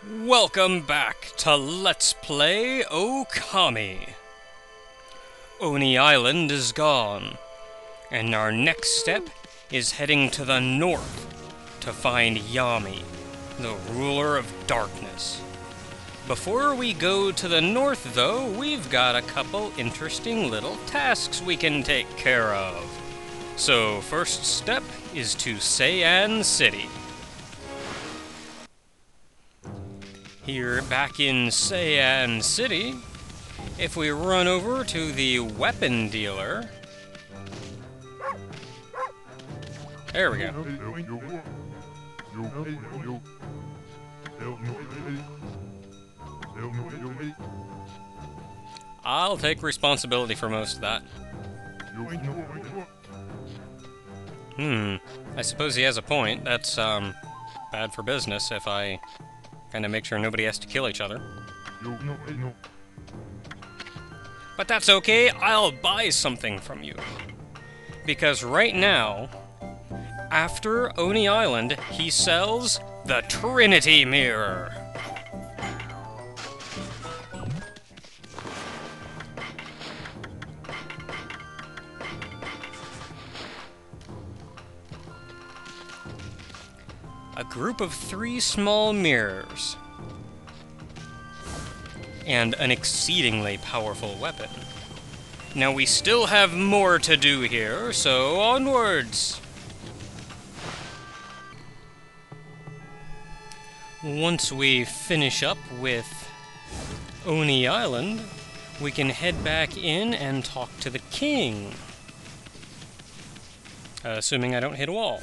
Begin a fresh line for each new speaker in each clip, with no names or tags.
Welcome back to Let's Play Okami. Oni Island is gone, and our next step is heading to the north to find Yami, the ruler of darkness. Before we go to the north, though, we've got a couple interesting little tasks we can take care of. So, first step is to Seian City. Here, back in Seian City, if we run over to the weapon dealer... There we go. I'll take responsibility for most of that. I suppose he has a point. That's, bad for business if I kind of make sure nobody has to kill each other. But that's okay, I'll buy something from you. Because right now, after Oni Island, he sells the Trinity Mirror. A group of 3 small mirrors, and an exceedingly powerful weapon. Now we still have more to do here, so onwards! Once we finish up with Oni Island, we can head back in and talk to the king. Assuming I don't hit a wall.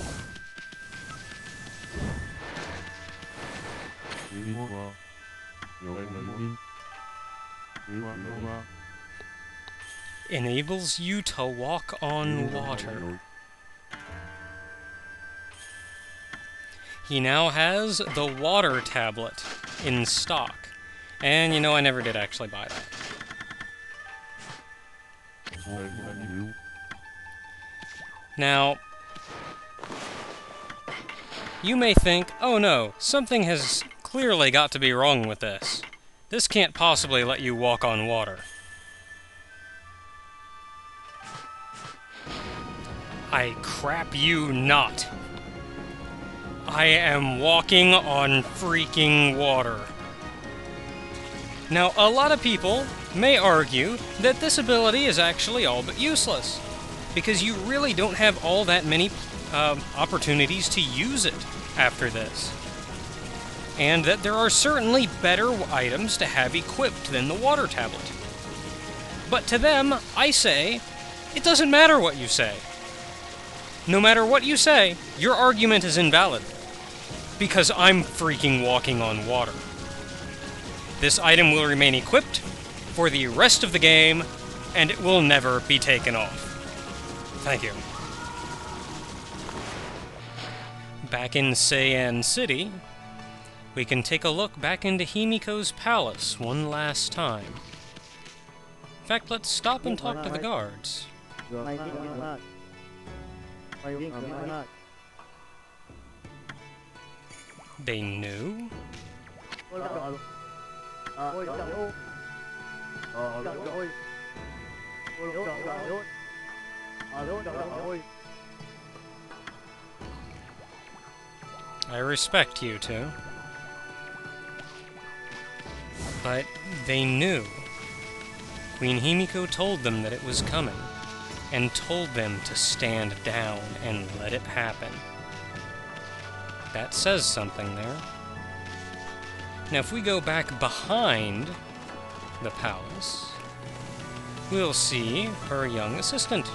Enables you to walk on water. He now has the water tablet in stock. And you know, I never did actually buy that. Now, you may think, oh no, something has clearly got to be wrong with this. This can't possibly let you walk on water. I crap you not. I am walking on freaking water. Now, a lot of people may argue that this ability is actually all but useless, because you really don't have all that many opportunities to use it after this. And that there are certainly better items to have equipped than the water tablet. But to them, I say, it doesn't matter what you say. No matter what you say, your argument is invalid. Because I'm freaking walking on water. This item will remain equipped for the rest of the game, and it will never be taken off. Thank you. Back in Seian City, we can take a look back into Himiko's palace one last time. In fact, let's stop and talk to the guards. They knew? I respect you two. But they knew. Queen Himiko told them that it was coming, and told them to stand down and let it happen. That says something there. Now if we go back behind the palace, we'll see her young assistant.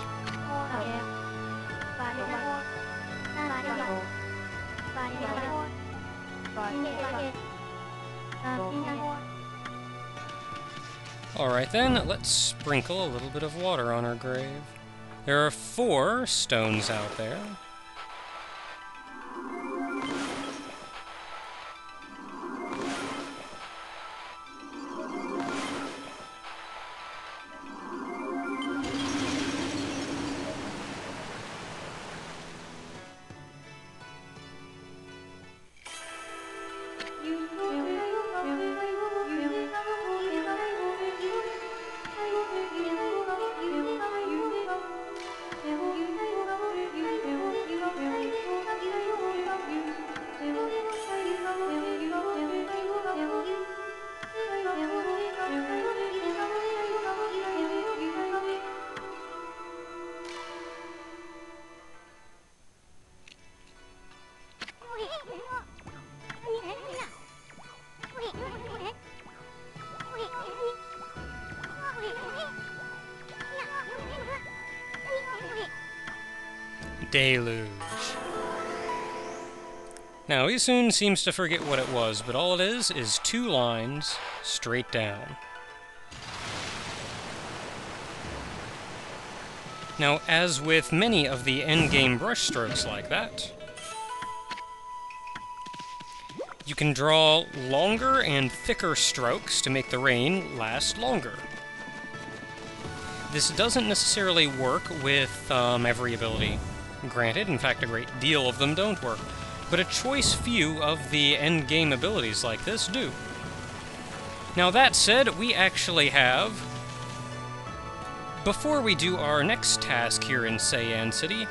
Alright then, let's sprinkle a little bit of water on her grave. There are 4 stones out there. Deluge. Now, he soon seems to forget what it was, but all it is 2 lines straight down. Now, as with many of the endgame brushstrokes like that, you can draw longer and thicker strokes to make the rain last longer. This doesn't necessarily work with every ability. Granted, in fact, a great deal of them don't work, but a choice few of the endgame abilities like this do. Now, that said, we actually have... Before we do our next task here in Seiyan City,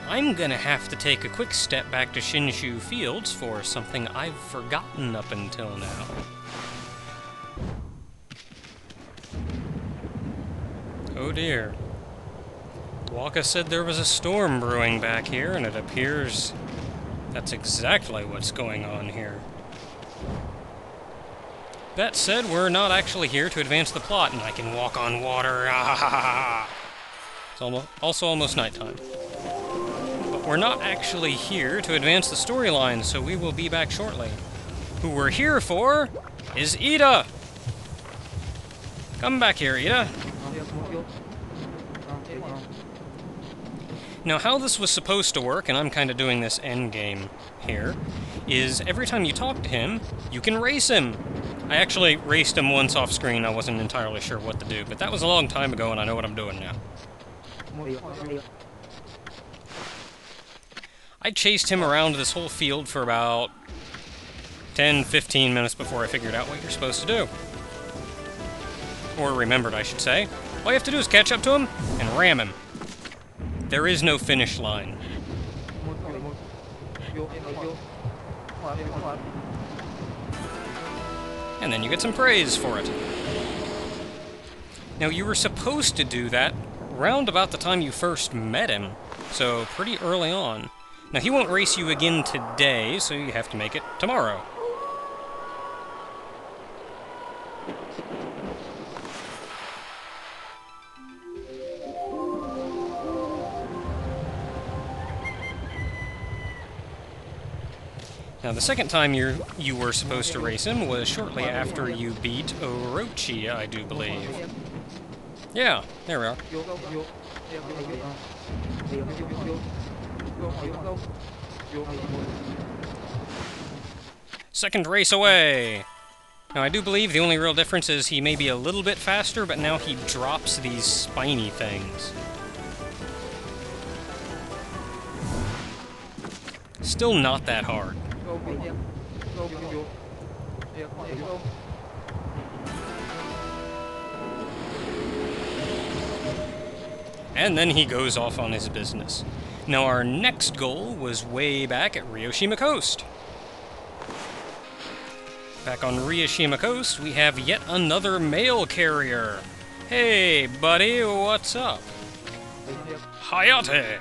I'm gonna have to take a quick step back to Shinshu Fields for something I've forgotten up until now. Oh dear. Waka said there was a storm brewing back here, and it appears that's exactly what's going on here. That said, we're not actually here to advance the plot, and I can walk on water. It's also almost nighttime. But we're not actually here to advance the storyline, so we will be back shortly. Who we're here for is Ida! Come back here, Ida. Now, how this was supposed to work, and I'm kind of doing this endgame here, is every time you talk to him, you can race him. I actually raced him once off screen. I wasn't entirely sure what to do, but that was a long time ago, and I know what I'm doing now. I chased him around this whole field for about 10-15 minutes before I figured out what you're supposed to do. Or remembered, I should say. All you have to do is catch up to him and ram him. There is no finish line. And then you get some praise for it. Now, you were supposed to do that round about the time you first met him, so pretty early on. Now, he won't race you again today, so you have to make it tomorrow. Now, the second time you were supposed to race him was shortly after you beat Orochi, I do believe. Yeah, there we are. Second race away! Now, I do believe the only real difference is he may be a little bit faster, but now he drops these spiny things. Still not that hard. And then he goes off on his business. Now, our next goal was way back at Ryoshima Coast. Back on Ryoshima Coast, we have yet another mail carrier. Hey, buddy, what's up? Hayate!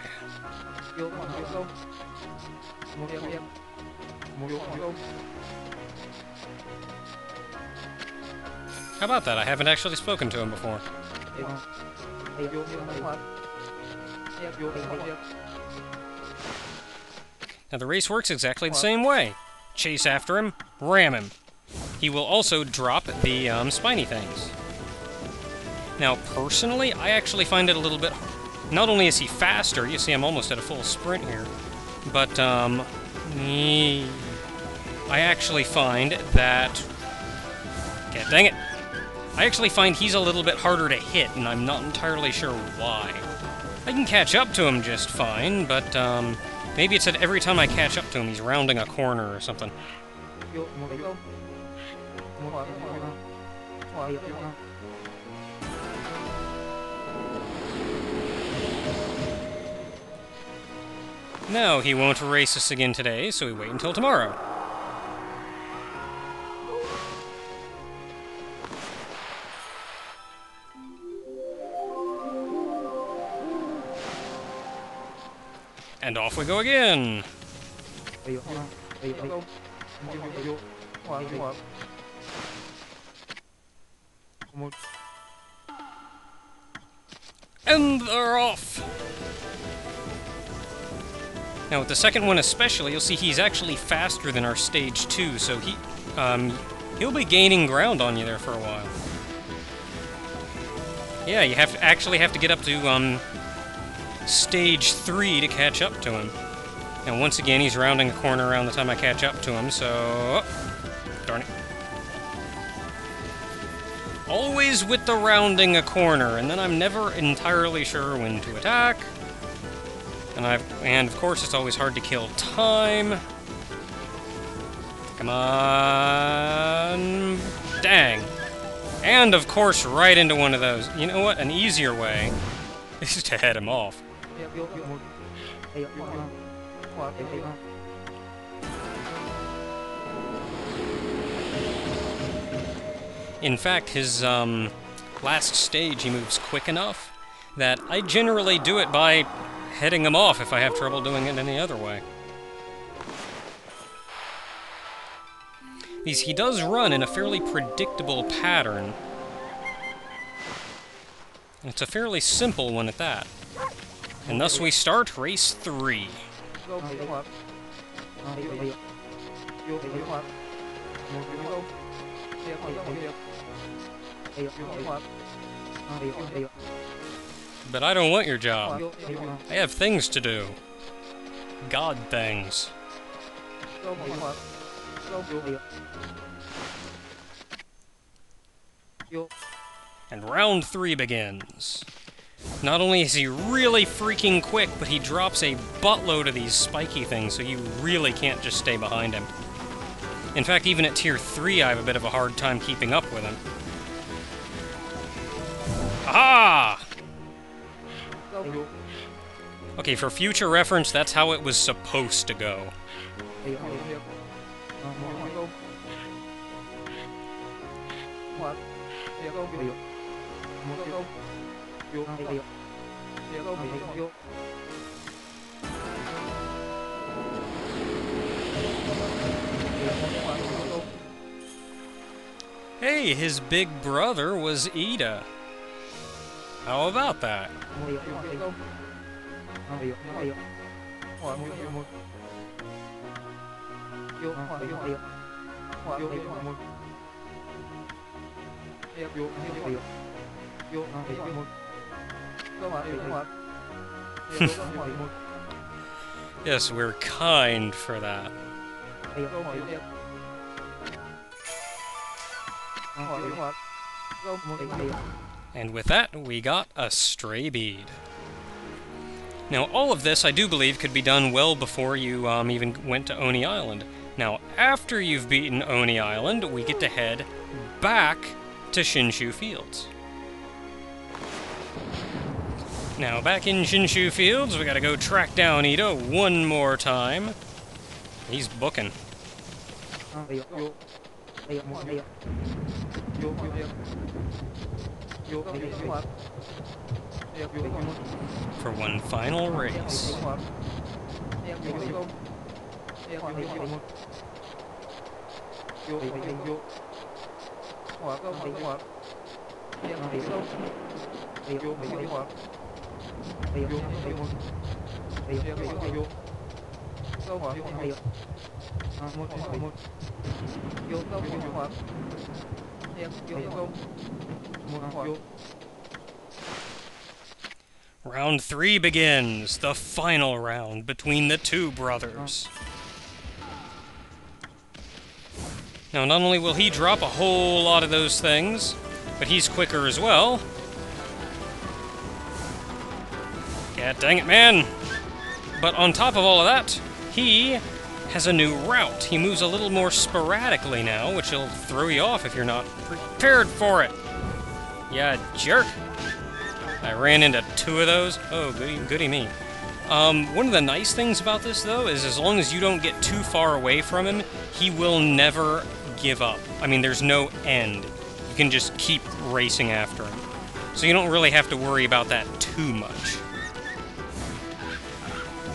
How about that? I haven't actually spoken to him before. Now, the race works exactly the same way. Chase after him, ram him. He will also drop the spiny things. Now, personally, I actually find it a little bit... Not only is he faster, you see I'm almost at a full sprint here, but I actually find that... God dang it. I actually find he's a little bit harder to hit, and I'm not entirely sure why. I can catch up to him just fine, but maybe it's that every time I catch up to him, he's rounding a corner or something. No, he won't race us again today, so we wait until tomorrow. And off we go again! And they're off! Now with the second one especially, you'll see he's actually faster than our stage 2, so he'll be gaining ground on you there for a while. Yeah, you actually have to get up to stage 3 to catch up to him. Now once again, he's rounding a corner around the time I catch up to him, so... darn it. Always with the rounding a corner, and then I'm never entirely sure when to attack. And of course, it's always hard to kill time. Come on. Dang. And of course, right into one of those. You know what? An easier way is to head him off. In fact, his last stage, he moves quick enough that I generally do it by heading him off if I have trouble doing it any other way. He does run in a fairly predictable pattern. It's a fairly simple one at that. And thus we start race 3. But I don't want your job. I have things to do. God things. And round 3 begins. Not only is he really freaking quick, but he drops a buttload of these spiky things, so you really can't just stay behind him. In fact, even at tier 3, I have a bit of a hard time keeping up with him. Aha! Okay, for future reference, that's how it was supposed to go. Hey, his big brother was Ida. How about that? Yes, we're kind for that. And with that, we got a stray bead. Now, all of this, I do believe, could be done well before you even went to Oni Island. Now, after you've beaten Oni Island, we get to head back to Shinshu Fields. Now, back in Shinshu Fields, we gotta go track down Ida one more time. He's booking. For one final race. Round 3 begins, the final round between the two brothers. Now, not only will he drop a whole lot of those things, but he's quicker as well. Yeah, dang it, man! But on top of all of that, he has a new route. He moves a little more sporadically now, which will throw you off if you're not prepared for it. Yeah, jerk! I ran into 2 of those. Oh, goody me. One of the nice things about this, though, is as long as you don't get too far away from him, he will never give up. I mean, there's no end. You can just keep racing after him. So you don't really have to worry about that too much.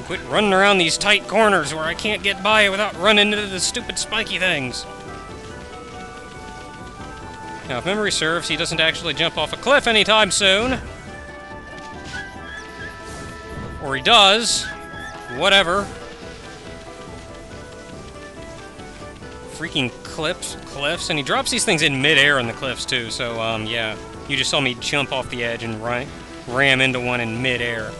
Quit running around these tight corners where I can't get by without running into the stupid spiky things. Now, if memory serves, he doesn't actually jump off a cliff anytime soon. Or he does. Whatever. freaking cliffs, and he drops these things in midair on the cliffs too. So yeah, you just saw me jump off the edge and ram into one in midair.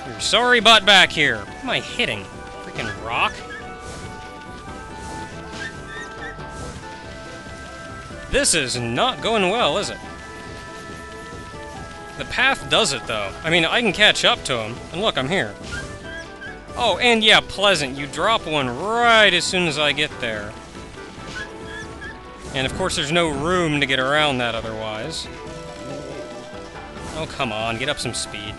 Your sorry butt back here. What am I hitting? Freaking rock? This is not going well, is it? The path does it, though. I mean, I can catch up to him. And look, I'm here. Oh, and yeah, pleasant. You drop one right as soon as I get there. And of course, there's no room to get around that otherwise. Oh, come on. Get up some speed.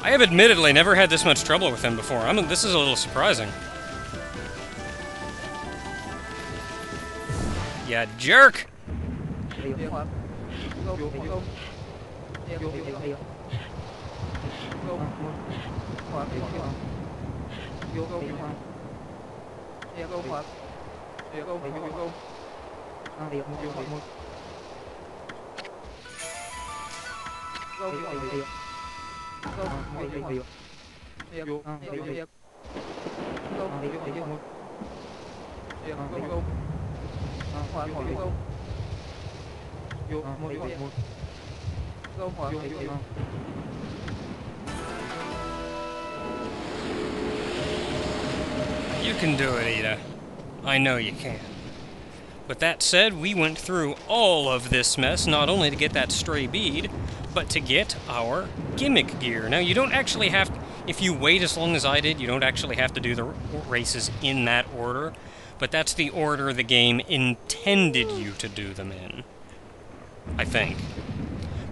I have admittedly never had this much trouble with him before. This is a little surprising. Yeah, jerk! You can do it, Ida. I know you can. But that said, we went through all of this mess not only to get that stray bead, but to get our gimmick gear. Now, you don't actually have... If you wait as long as I did, you don't actually have to do the races in that order, but that's the order the game intended you to do them in. I think.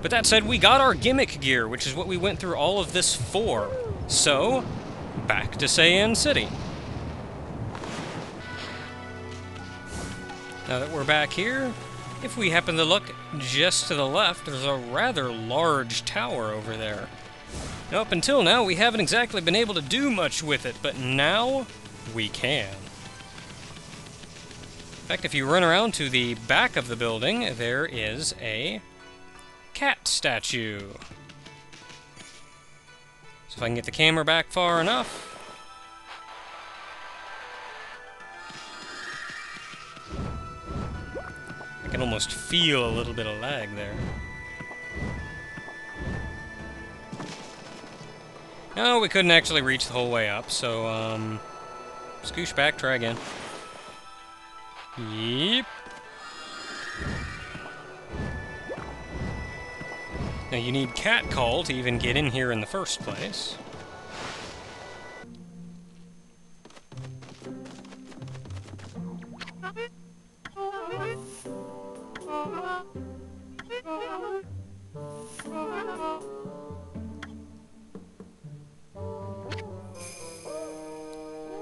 But that said, we got our gimmick gear, which is what we went through all of this for. So, back to Seiyan City. Now that we're back here, if we happen to look just to the left, there's a rather large tower over there. Now, up until now, we haven't exactly been able to do much with it, but now we can. In fact, if you run around to the back of the building, there is a cat statue. So if I can get the camera back far enough... I can almost feel a little bit of lag there. No, we couldn't actually reach the whole way up, so, scoosh back, try again. Yep. Now, you need cat call to even get in here in the first place.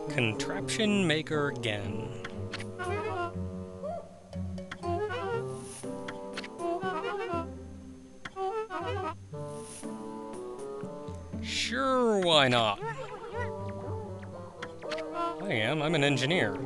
Contraption maker again. Sure, why not? I am. I'm an engineer.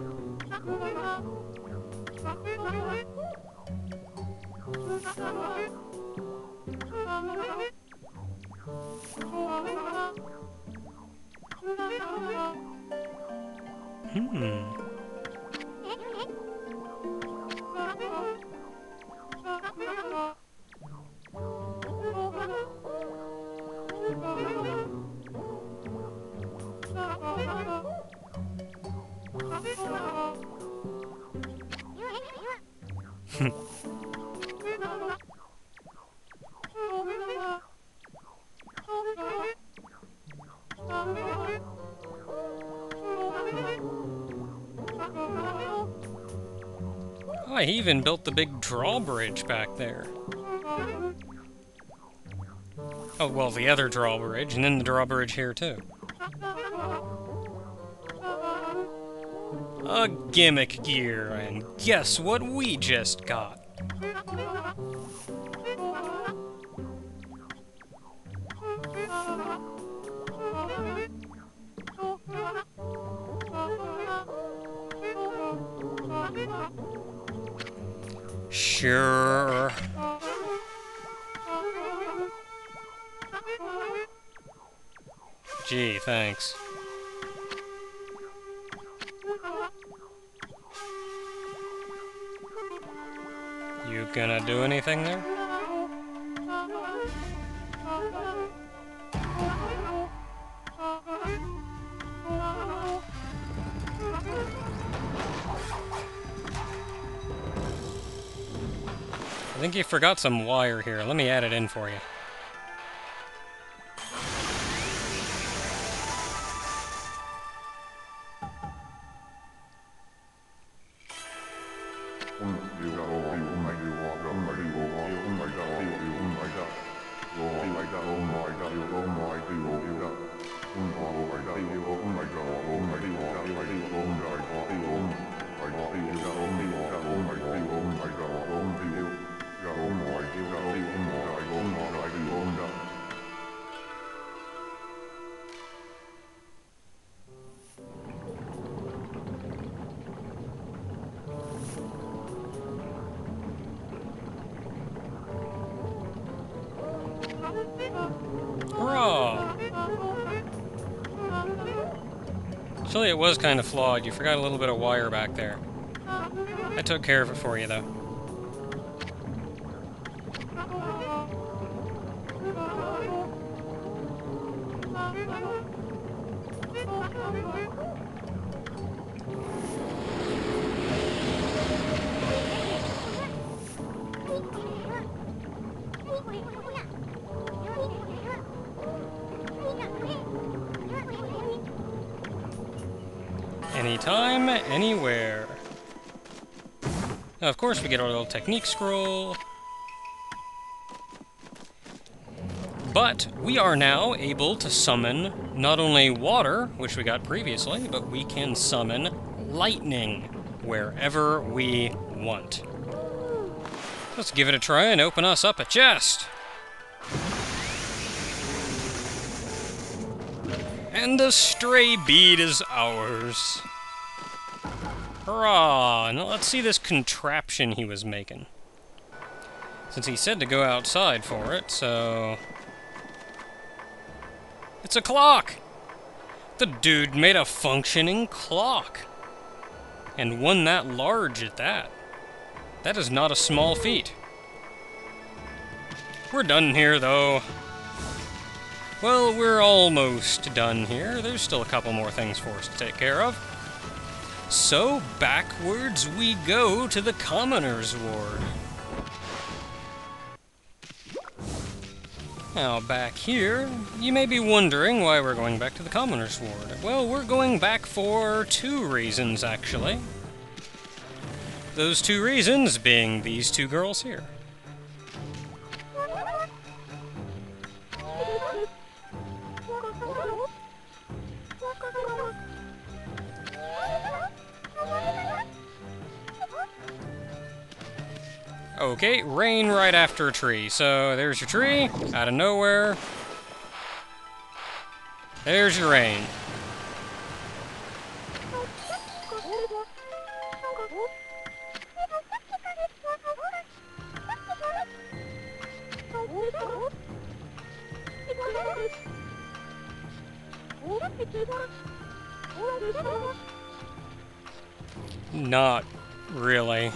Oh, he even built the big drawbridge back there. Oh, well, the other drawbridge, and then the drawbridge here, too. A gimmick gear, and guess what we just got? Sure. Gee, thanks. You gonna do anything there? I think you forgot some wire here. Let me add it in for you. Hurrah! Actually, it was kind of flawed. You forgot a little bit of wire back there. I took care of it for you, though. Anytime, anywhere. Now, of course, we get our little technique scroll. But we are now able to summon not only water, which we got previously, but we can summon lightning wherever we want. Let's give it a try and open us up a chest. And the stray bead is ours. Hurrah! Now let's see this contraption he was making. Since he said to go outside for it, so... It's a clock! The dude made a functioning clock. And one that large at that. That is not a small feat. We're done here, though. Well, we're almost done here. There's still a couple more things for us to take care of. So, backwards we go to the Commoner's Ward. Now, back here, you may be wondering why we're going back to the Commoner's Ward. Well, we're going back for 2 reasons, actually. Those 2 reasons being these 2 girls here. Okay, rain right after a tree. So there's your tree, out of nowhere. There's your rain. Not really.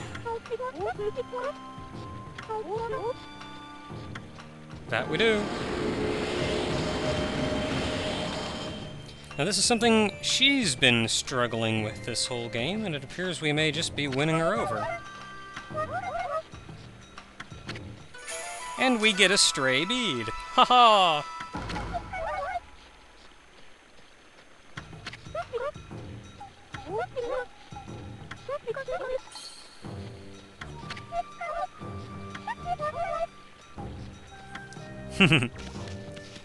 That we do. Now this is something she's been struggling with this whole game, and it appears we may just be winning her over. And we get a stray bead. Haha!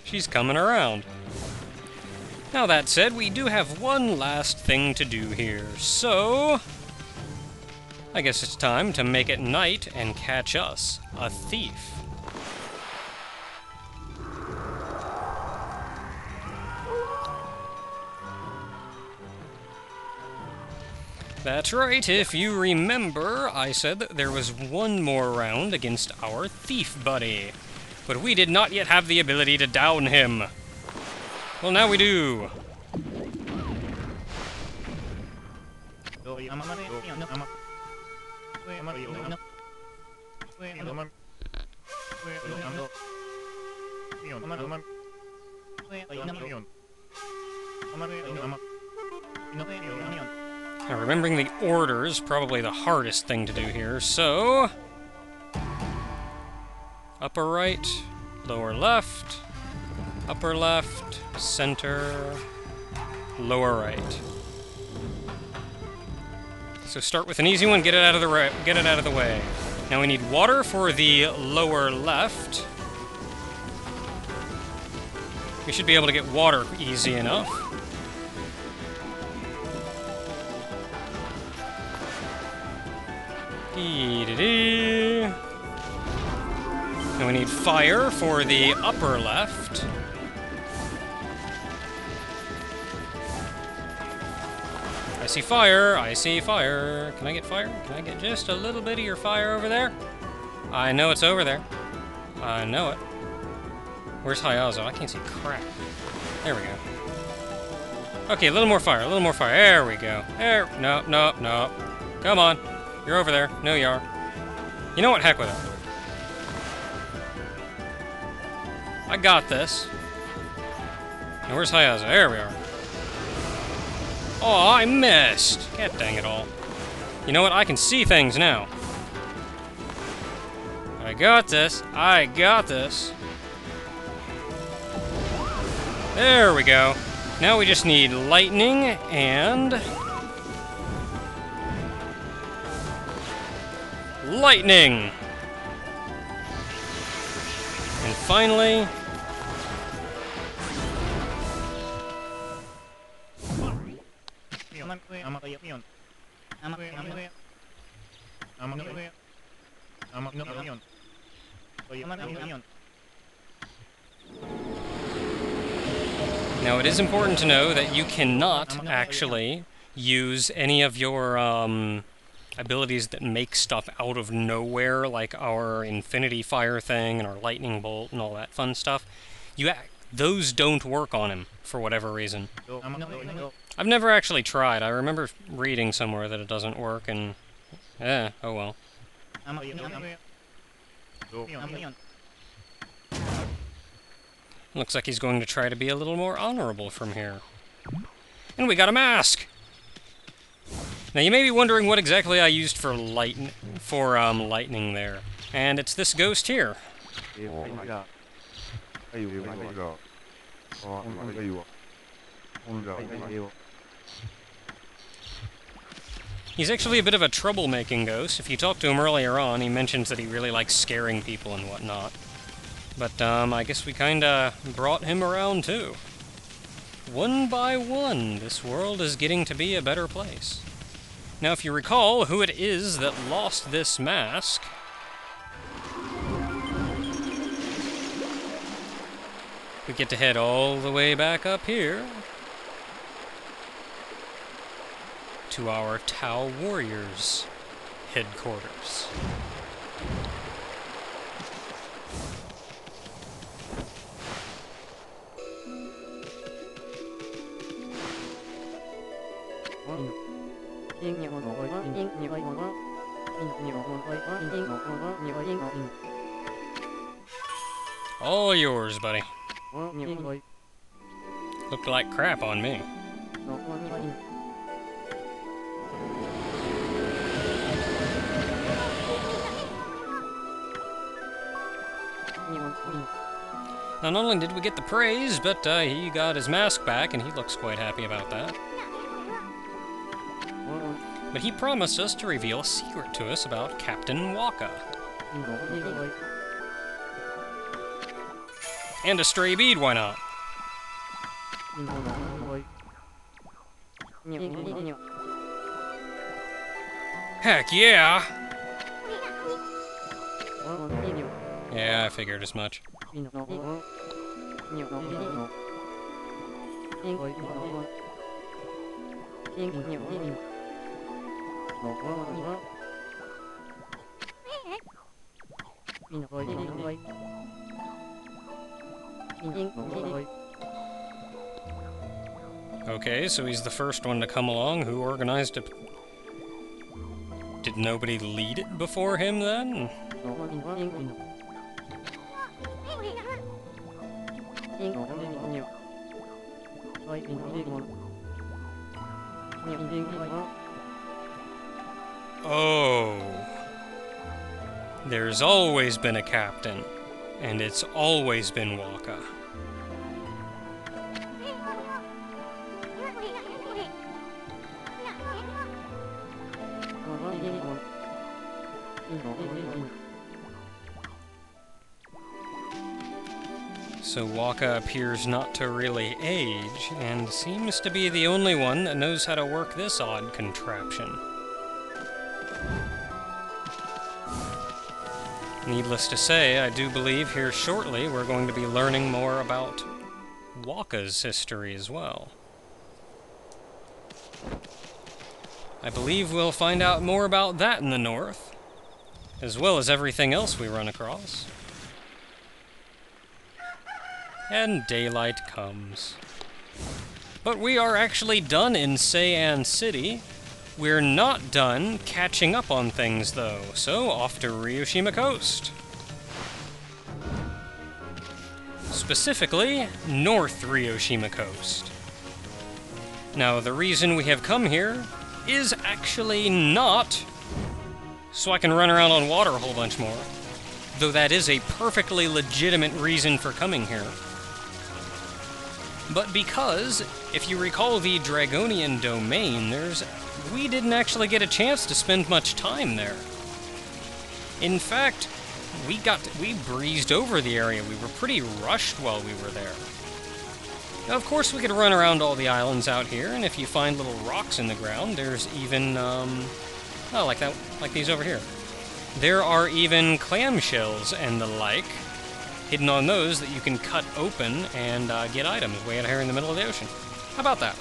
She's coming around. Now that said, we do have one last thing to do here, so... I guess it's time to make it night and catch us a thief. That's right, if you remember, I said that there was one more round against our thief buddy. But we did not yet have the ability to down him. Well, now we do. Now, remembering the order is probably the hardest thing to do here, so... Upper right, lower left, upper left, center, lower right. So start with an easy one, get it out of the way. Now we need water for the lower left. We should be able to get water easy enough. Dee-dee-dee. Now we need fire for the upper left. I see fire, I see fire. Can I get fire? Can I get just a little bit of your fire over there? I know it's over there. I know it. Where's Hayazo? I can't see crap. There we go. Okay, a little more fire, a little more fire. There we go. There. No, no, no. Come on. You're over there. No, you are. You know what? Heck with it. I got this. Now, where's Hayazo? There we are. Oh, I missed! God dang it all. You know what? I can see things now. I got this. I got this. There we go. Now we just need lightning and... lightning! And finally... Now, it is important to know that you cannot actually use any of your abilities that make stuff out of nowhere, like our Infinity Fire thing and our Lightning Bolt and all that fun stuff. Those don't work on him, for whatever reason. I've never actually tried. I remember reading somewhere that it doesn't work, and... oh well. Looks like he's going to try to be a little more honorable from here. And we got a mask! Now you may be wondering what exactly I used for lightning there. And it's this ghost here. He's actually a bit of a troublemaking ghost. If you talk to him earlier on, he mentions that he really likes scaring people and whatnot. But, I guess we kinda brought him around, too. One by one, this world is getting to be a better place. Now, if you recall who it is that lost this mask... we get to head all the way back up here to our Tau Warriors headquarters. All yours, buddy. Looked like crap on me. Now, not only did we get the praise, but he got his mask back, and he looks quite happy about that. But he promised us to reveal a secret to us about Captain Waka. And a stray bead, why not? Heck yeah! Yeah, I figured as much. Okay, so he's the first one to come along. Who organized it? Did nobody lead it before him, then? Oh. There's always been a captain, and it's always been Waka. So Waka appears not to really age, and seems to be the only one that knows how to work this odd contraption. Needless to say, I do believe here shortly we're going to be learning more about Waka's history as well. I believe we'll find out more about that in the north, as well as everything else we run across. And daylight comes. But we are actually done in Seian City. We're not done catching up on things, though, so off to Ryoshima Coast. Specifically, North Ryoshima Coast. Now, the reason we have come here is actually not so I can run around on water a whole bunch more, though that is a perfectly legitimate reason for coming here. But because, if you recall the Dragonian domain, we didn't actually get a chance to spend much time there. In fact, we breezed over the area. We were pretty rushed while we were there. Now, of course, we could run around all the islands out here, and if you find little rocks in the ground, there's even, like these over here. There are even clamshells and the like hidden on those that you can cut open and get items way out here in the middle of the ocean. How about that?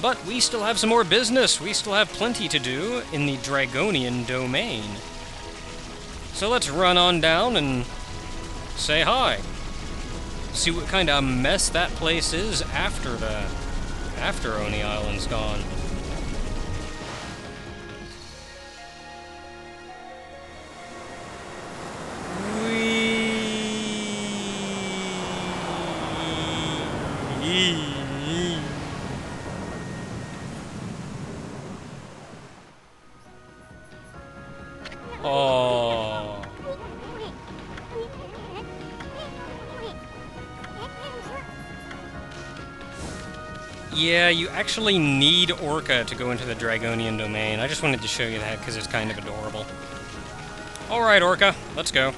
But we still have some more business. We still have plenty to do in the Dragonian domain. So let's run on down and say hi. See what kind of mess that place is after Oni Island's gone. Oh. Yeah, you actually need Orca to go into the Dragonian domain. I just wanted to show you that because it's kind of adorable. Alright, Orca, let's go.